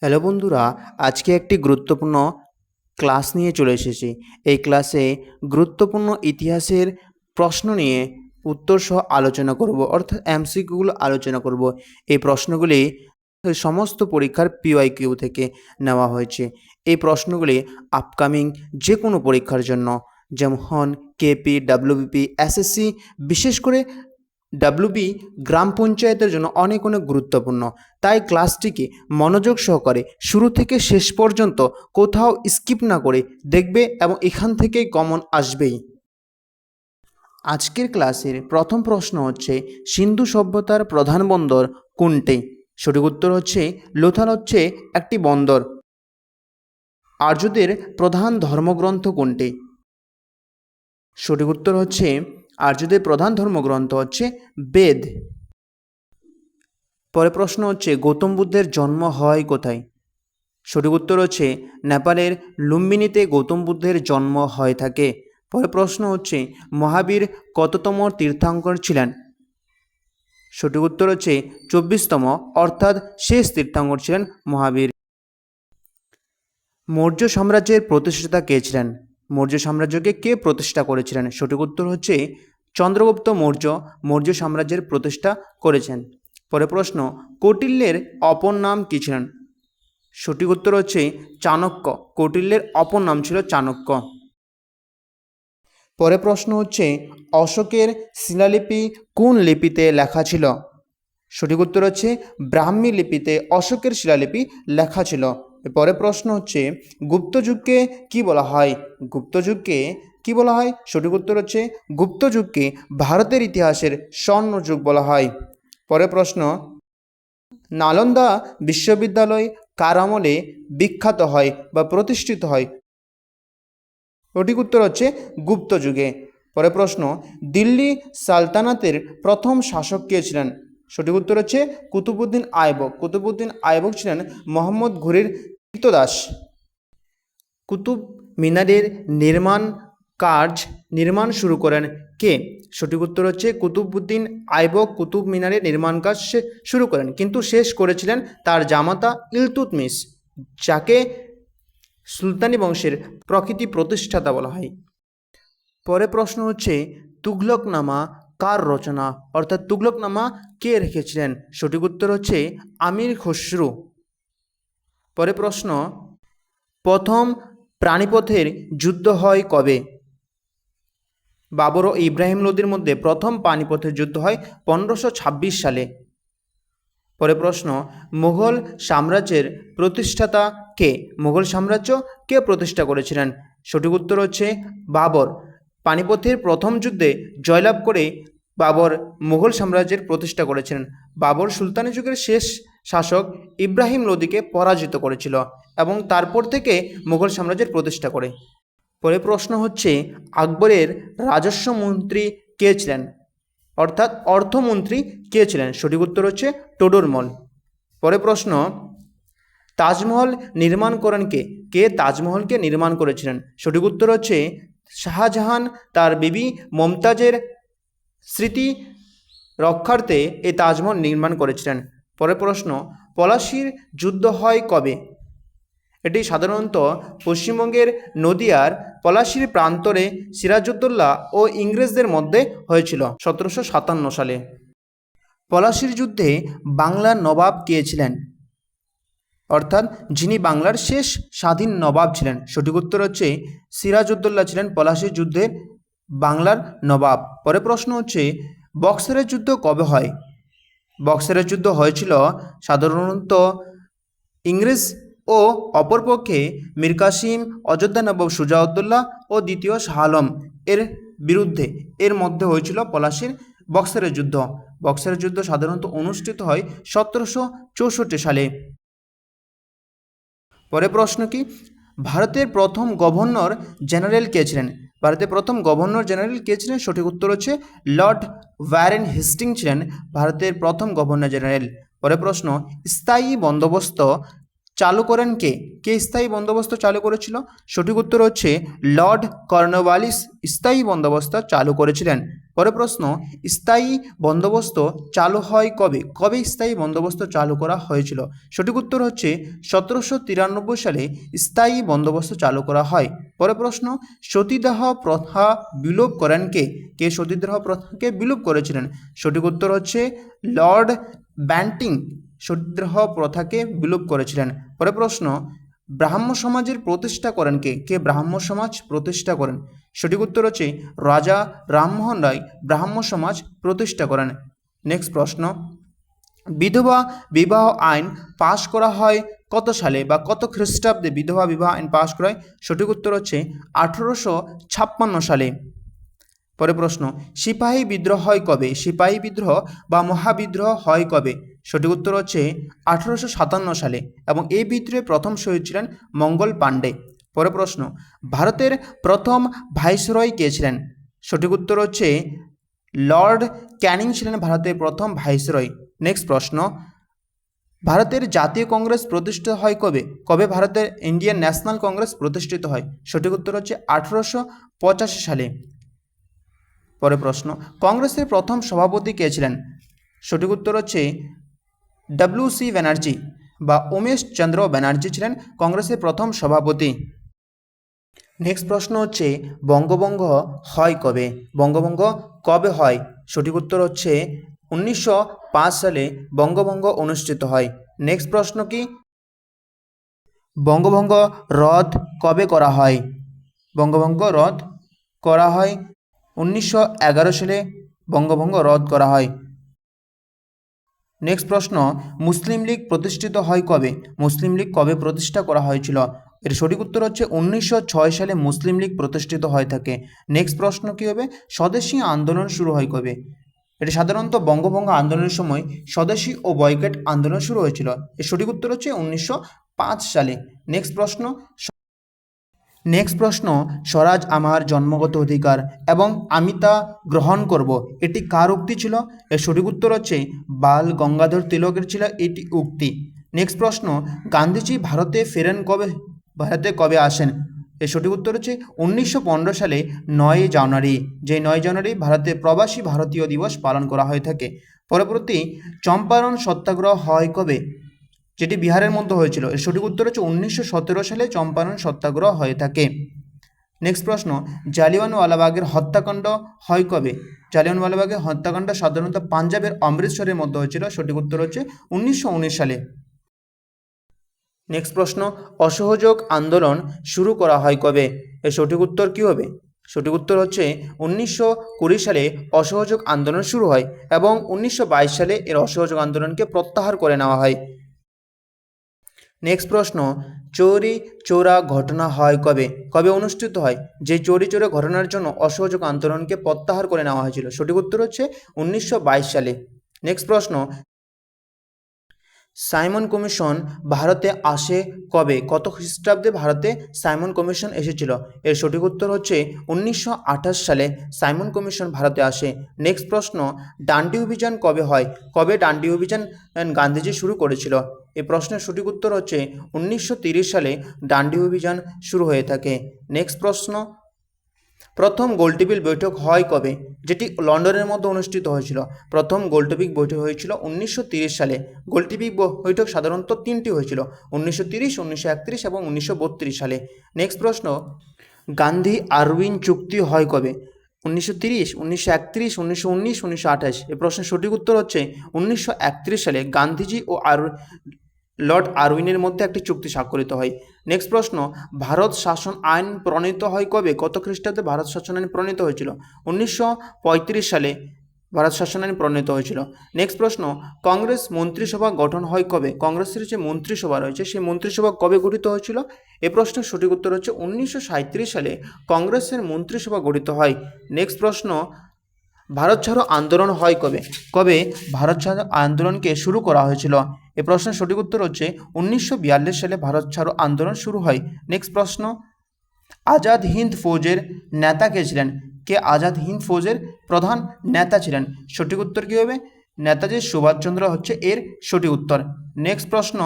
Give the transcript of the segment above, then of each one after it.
Hello বন্ধুরা, আজকে একটি গুরুত্বপূর্ণ ক্লাস নিয়ে চলে এসেছি। এই ক্লাসে গুরুত্বপূর্ণ ইতিহাসের প্রশ্ন নিয়ে উত্তর সহ আলোচনা করব, অর্থাৎ এমসিকিউগুলো আলোচনা করব। এই প্রশ্নগুলি সমস্ত পরীক্ষার পিওয়াইকিউ থেকে নেওয়া হয়েছে। এই প্রশ্নগুলি আপকামিং যে কোনো পরীক্ষার জন্য, যেমন কেপি, ডাব্লিউবিপি, এসএসসি, বিশেষ করে ডাব্লিউবি গ্রাম পঞ্চায়েতের জন্য অনেক গুরুত্বপূর্ণ। তাই ক্লাসটিকে মনোযোগ সহকারে শুরু থেকে শেষ পর্যন্ত কোথাও স্কিপ না করে দেখবে এবং এখান থেকেই কমন আসবেই। আজকের ক্লাসের প্রথম প্রশ্ন হচ্ছে, সিন্ধু সভ্যতার প্রধান বন্দর কোনটি? সঠিক উত্তর হচ্ছে লোথাল হচ্ছে একটি বন্দর। আর্যদের প্রধান ধর্মগ্রন্থ কোনটি? সঠিক উত্তর হচ্ছে আর্যদের প্রধান ধর্মগ্রন্থ হচ্ছে বেদ। পরে প্রশ্ন হচ্ছে, গৌতম বুদ্ধের জন্ম হয় কোথায়? সঠিক উত্তর হচ্ছে নেপালের লুম্বিনীতে গৌতম বুদ্ধের জন্ম হয়ে থাকে। পরে প্রশ্ন হচ্ছে, মহাবীর কততম তীর্থঙ্কর ছিলেন? সঠিক উত্তর হচ্ছে 24তম, অর্থাৎ শেষ তীর্থঙ্কর ছিলেন মহাবীর। মৌর্য সাম্রাজ্যের প্রতিষ্ঠাতা কে ছিলেন? মৌর্য সাম্রাজ্যকে কে প্রতিষ্ঠা করেছিলেন? সঠিক উত্তর হচ্ছে চন্দ্রগুপ্ত মৌর্য মৌর্য সাম্রাজ্যের প্রতিষ্ঠা করেছেন। পরে প্রশ্ন, কৌটিল্যের অপর নাম কী ছিলেন? সঠিক উত্তর হচ্ছে চাণক্য। কৌটিল্যের অপর নাম ছিল চাণক্য। পরে প্রশ্ন হচ্ছে, অশোকের শিলালিপি কোন লিপিতে লেখা ছিল? সঠিক উত্তর হচ্ছে ব্রাহ্মী লিপিতে অশোকের শিলালিপি লেখা ছিল। পরে প্রশ্ন হচ্ছে, গুপ্তযুগকে কি বলা হয়? গুপ্তযুগকে কি বলা হয়? সঠিক উত্তর হচ্ছে গুপ্তযুগকে ভারতের ইতিহাসের স্বর্ণযুগ বলা হয়। পরে প্রশ্ন, নালন্দা বিশ্ববিদ্যালয় কার আমলে বিখ্যাত হয় বা প্রতিষ্ঠিত হয়? সঠিক উত্তর হচ্ছে গুপ্ত যুগে। পরে প্রশ্ন, দিল্লি সালতানাতের প্রথম শাসক কে ছিলেন? সঠিক উত্তর হচ্ছে কুতুবউদ্দিন আইবক। কুতুবউদ্দিন আইবক ছিলেন মোহাম্মদ ঘুরির কৃতদাস। কুতুব মিনারের নির্মাণ শুরু করেন কে? সঠিক উত্তর হচ্ছে কুতুবউদ্দিন আইবক কুতুব মিনারের নির্মাণ কাজ শুরু করেন, কিন্তু শেষ করেছিলেন তার জামাতা ইলতুৎমিশ, যাকে সুলতানি বংশের প্রকৃতি প্রতিষ্ঠাতা বলা হয়। পরে প্রশ্ন হচ্ছে, তুঘলকনামা কার রচনা, অর্থাৎ তুঘলকনামা কে রেখেছিলেন? সঠিক উত্তর হচ্ছে আমির খসরু। পরে প্রশ্ন, প্রথম পানিপথের যুদ্ধ হয় কবে? বাবর ও ইব্রাহিম লোদির মধ্যে প্রথম পানিপথের যুদ্ধ হয় 1526 সালে। পরে প্রশ্ন, মুঘল সাম্রাজ্যের প্রতিষ্ঠাতা কে? মুঘল সাম্রাজ্য কে প্রতিষ্ঠা করেছিলেন? সঠিক উত্তর হচ্ছে বাবর। পানিপথের প্রথম যুদ্ধে জয়লাভ করে বাবর মুঘল সাম্রাজ্যের প্রতিষ্ঠা করেছিলেন। বাবর সুলতানি যুগের শেষ শাসক ইব্রাহিম লোদিকে পরাজিত করেছিল এবং তারপর থেকে মুঘল সাম্রাজ্যের প্রতিষ্ঠা করে। পরে প্রশ্ন হচ্ছে, আকবরের রাজস্ব মন্ত্রী কে ছিলেন, অর্থাৎ অর্থমন্ত্রী কে ছিলেন? সঠিক উত্তর হচ্ছে টোডরমল। পরে প্রশ্ন, তাজমহল নির্মাণ করেন কে? কে তাজমহলকে নির্মাণ করেছিলেন? সঠিক উত্তর হচ্ছে শাহজাহান তার বিবি মমতাজের স্মৃতি রক্ষার্থে এই তাজমহল নির্মাণ করেছিলেন। পরে প্রশ্ন, পলাশির যুদ্ধ হয় কবে? এটি সাধারণত পশ্চিমবঙ্গের নদিয়ার পলাশির প্রান্তরে সিরাজউদ্দৌলা ও ইংরেজদের মধ্যে হয়েছিল 1757 সালে। পলাশির যুদ্ধে বাংলার নবাব কে ছিলেন, অর্থাৎ যিনি বাংলার শেষ স্বাধীন নবাব ছিলেন? সঠিক উত্তর হচ্ছে সিরাজউদ্দৌলা ছিলেন পলাশির যুদ্ধের বাংলার নবাব। পরে প্রশ্ন হচ্ছে, বক্সারের যুদ্ধ কবে হয়? বক্সারের যুদ্ধ হয়েছিল সাধারণত ইংরেজ ও অপরপক্ষে মীর কাসিম, অযোধ্যা নবাব সুজাউদ্দৌলা ও দ্বিতীয় শাহ আলম এর বিরুদ্ধে, এর মধ্যে হয়েছিল পলাশির বক্সারের যুদ্ধ। বক্সারের যুদ্ধ সাধারণত অনুষ্ঠিত হয় 1764 সালে। পরে প্রশ্ন কি, ভারতের প্রথম গভর্নর জেনারেল কে ছিলেন? ভারতের প্রথম গভর্নর জেনারেল কে ছিলেন? সঠিক উত্তর হচ্ছে লর্ড ওয়ারেন হেস্টিং ছিলেন ভারতের প্রথম গভর্নর জেনারেল। পরে প্রশ্ন, স্থায়ী বন্দোবস্ত চালু করেন কে? কে স্থায়ী বন্দোবস্ত চালু করেছিল? সঠিক উত্তর হচ্ছে লর্ড কর্নওয়ালিস স্থায়ী বন্দোবস্ত চালু করেছিলেন। পরের প্রশ্ন, স্থায়ী বন্দোবস্ত চালু হয় কবে? কবে স্থায়ী বন্দোবস্ত চালু করা হয়েছিল? সঠিক উত্তর হচ্ছে 1793 সালে স্থায়ী বন্দোবস্ত চালু করা হয়। পরের প্রশ্ন, সতীদাহ প্রথা বিলোপ করেন কে? কে সতীদাহ প্রথাকে বিলোপ করেছিলেন? সঠিক উত্তর হচ্ছে লর্ড ব্যান্টিং সতীদাহ প্রথাকে বিলোপ করেছিলেন। পরের প্রশ্ন, ব্রাহ্ম সমাজের প্রতিষ্ঠা করেন কে? কে ব্রাহ্ম সমাজ প্রতিষ্ঠা করেন? সঠিক উত্তর হচ্ছে রাজা রামমোহন রায় ব্রাহ্ম সমাজ প্রতিষ্ঠা করেন। নেক্সট প্রশ্ন, বিধবা বিবাহ আইন পাশ করা হয় কত সালে বা কত খ্রিস্টাব্দে বিধবা বিবাহ আইন পাশ করা হয়? সঠিক উত্তর হচ্ছে 1856 সালে। পরে প্রশ্ন, সিপাহী বিদ্রোহ হয় কবে? সিপাহী বিদ্রোহ বা মহাবিদ্রোহ হয় কবে? সঠিক উত্তর হচ্ছে 1857 সালে এবং এই বিদ্রোহে প্রথম শহীদ ছিলেন মঙ্গল পাণ্ডে। পরে প্রশ্ন, ভারতের প্রথম ভাইসরয় কে ছিলেন? সঠিক উত্তর হচ্ছে লর্ড ক্যানিং ছিলেন ভারতের প্রথম ভাইসরয়। নেক্সট প্রশ্ন, ভারতের জাতীয় কংগ্রেস প্রতিষ্ঠিত হয় কবে? কবে ভারতের ইন্ডিয়ান ন্যাশনাল কংগ্রেস প্রতিষ্ঠিত হয়? সঠিক উত্তর হচ্ছে 1885 সালে। পরে প্রশ্ন, কংগ্রেসের প্রথম সভাপতি কে ছিলেন? সঠিক উত্তর হচ্ছে WC ব্যানার্জি বা উমেশ চন্দ্র ব্যানার্জি ছিলেন কংগ্রেসের প্রথম সভাপতি। নেক্সট প্রশ্ন হচ্ছে বঙ্গভঙ্গ হয় কবে? বঙ্গভঙ্গ কবে হয়? সঠিক উত্তর হচ্ছে 1905 সালে বঙ্গভঙ্গ অনুষ্ঠিত হয়। নেক্সট প্রশ্ন কি, বঙ্গভঙ্গ রদ কবে করা হয়? বঙ্গভঙ্গ রদ করা হয় 1911 সালে বঙ্গভঙ্গ রদ করা হয়। নেক্সট প্রশ্ন, মুসলিম লীগ প্রতিষ্ঠিত হয় কবে? মুসলিম লীগ কবে প্রতিষ্ঠা করা হয়েছিল? এর সঠিক উত্তর হচ্ছে 1906 সালে মুসলিম লীগ প্রতিষ্ঠিত হয়ে থাকে। নেক্সট প্রশ্ন কী হবে, স্বদেশী আন্দোলন শুরু হয় কবে? এটি সাধারণত বঙ্গভঙ্গ আন্দোলনের সময় স্বদেশী ও বয়কট আন্দোলন শুরু হয়েছিল। এর সঠিক উত্তর হচ্ছে 1905 সালে। নেক্সট প্রশ্ন, স্বরাজ আমার জন্মগত অধিকার এবং আমি তা গ্রহণ করব, এটি কার উক্তি ছিল? এর সঠিক উত্তর হচ্ছে বাল গঙ্গাধর তিলকের ছিল এটি উক্তি। নেক্সট প্রশ্ন, গান্ধীজি ভারতে ফেরেন কবে? ভারতে কবে আসেন? এর সঠিক উত্তর হচ্ছে 1915 সালে 9 জানুয়ারি। যে 9 জানুয়ারি ভারতে প্রবাসী ভারতীয় দিবস পালন করা হয়ে থাকে। পরবর্তী, চম্পারণ সত্যাগ্রহ হয় কবে? যেটি বিহারের মধ্যে হয়েছিল। এর সঠিক উত্তর হচ্ছে 1917 সালে চম্পারণ সত্যাগ্রহ হয়ে থাকে। নেক্সট প্রশ্ন, জালিয়ানওয়ালাবাগের হত্যাকাণ্ড হয় কবে? জালিয়ানওয়ালাবাগের হত্যাকাণ্ড সাধারণত পাঞ্জাবের অমৃতসরের মধ্যে হয়েছিল। সঠিক উত্তর হচ্ছে 1919 সালে। নেক্সট প্রশ্ন, অসহযোগ আন্দোলন শুরু করা হয় কবে? এর সঠিক উত্তর কী হবে? সঠিক উত্তর হচ্ছে 1920 সালে অসহযোগ আন্দোলন শুরু হয় এবং 1922 সালে এর অসহযোগ আন্দোলনকে প্রত্যাহার করে নেওয়া হয়। নেক্সট প্রশ্ন, চৌরি চৌরা ঘটনা হয় কবে? কবে অনুষ্ঠিত হয়? যে চৌরি চৌরা ঘটনার জন্য অসহযোগ আন্দোলনকে প্রত্যাহার করে নেওয়া হয়েছিল। সঠিক উত্তর হচ্ছে 1922 সালে। নেক্সট প্রশ্ন, সাইমন কমিশন ভারতে আসে কবে? কত খ্রিস্টাব্দে ভারতে সাইমন কমিশন এসেছিল? এর সঠিক উত্তর হচ্ছে 1928 সালে সাইমন কমিশন ভারতে আসে। নেক্সট প্রশ্ন, ডান্ডি অভিযান কবে হয়? কবে ডান্ডি অভিযান গান্ধীজি শুরু করেছিল? এই প্রশ্নের সঠিক উত্তর হচ্ছে 1930 সালে ডান্ডি অভিযান শুরু হয়ে থাকে। নেক্সট প্রশ্ন, প্রথম গোলটেবিল বৈঠক হয় কবে? যেটি লন্ডনের মধ্যে অনুষ্ঠিত হয়েছিল। প্রথম গোলটেবিল বৈঠক হয়েছিল 1930 সালে। গোলটেবিল বৈঠক সাধারণত 3টি হয়েছিল, 1930, 1931 এবং 1932 সালে। নেক্সট প্রশ্ন, গান্ধী আরউইন চুক্তি হয় কবে? 1930, 1931, 1919, 1928। এই প্রশ্নের সঠিক উত্তর হচ্ছে 1931 সালে গান্ধীজি ও লর্ড আরউইনের মধ্যে একটি চুক্তি স্বাক্ষরিত হয়। নেক্সট প্রশ্ন, ভারত শাসন আইন প্রণীত হয় কবে? কত খ্রিস্টাব্দে ভারত শাসন আইন প্রণীত হয়েছিল? 1935 সালে ভারত শাসন আইন প্রণীত হয়েছিল। নেক্সট প্রশ্ন, কংগ্রেস মন্ত্রিসভা গঠন হয় কবে? কংগ্রেসের যে মন্ত্রিসভা রয়েছে সেই মন্ত্রিসভা কবে গঠিত হয়েছিল? এ প্রশ্নের সঠিক উত্তর হচ্ছে 1937 সালে কংগ্রেসের মন্ত্রিসভা গঠিত হয়। নেক্সট প্রশ্ন, ভারত ছাড়ো আন্দোলন হয় কবে? কবে ভারত ছাড়ো আন্দোলনকে শুরু করা হয়েছিল? এ প্রশ্নের সঠিক উত্তর হচ্ছে 1942 সালে ভারত ছাড়ো আন্দোলন শুরু হয়। নেক্সট প্রশ্ন, আজাদ হিন্দ ফৌজের নেতা কে ছিলেন? কে আজাদ হিন্দ ফৌজের প্রধান নেতা ছিলেন? সঠিক উত্তর কী হবে? নেতাজি সুভাষচন্দ্র হচ্ছে এর সঠিক উত্তর। নেক্সট প্রশ্ন,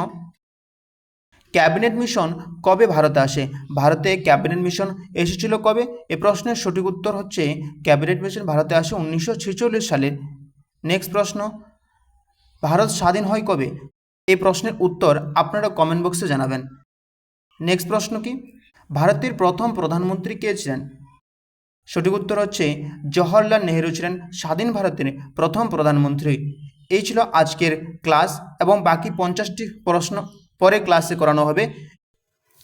ক্যাবিনেট মিশন কবে ভারতে আসে? ভারতে ক্যাবিনেট মিশন এসেছিল কবে? এই প্রশ্নের সঠিক উত্তর হচ্ছে ক্যাবিনেট মিশন ভারতে আসে 1946 সালে। নেক্সট প্রশ্ন, ভারত স্বাধীন হয় কবে? এই প্রশ্নের উত্তর আপনারা কমেন্ট বক্সে জানাবেন। নেক্সট প্রশ্ন কি, ভারতের প্রথম প্রধানমন্ত্রী কে ছিলেন? সঠিক উত্তর হচ্ছে জওহরলাল নেহেরু ছিলেন স্বাধীন ভারতের প্রথম প্রধানমন্ত্রী। এই ছিল আজকের ক্লাস, এবং বাকি 50টি প্রশ্ন পরে ক্লাসে করানো হবে,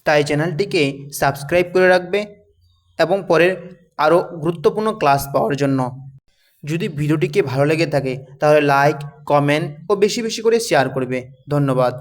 তাই চ্যানেলটিকে সাবস্ক্রাইব করে রাখবে এবং পরের আরও গুরুত্বপূর্ণ ক্লাস পাওয়ার জন্য। যদি ভিডিওটিকে ভালো লেগে থাকে তাহলে লাইক, কমেন্ট ও বেশি বেশি করে শেয়ার করবে। ধন্যবাদ।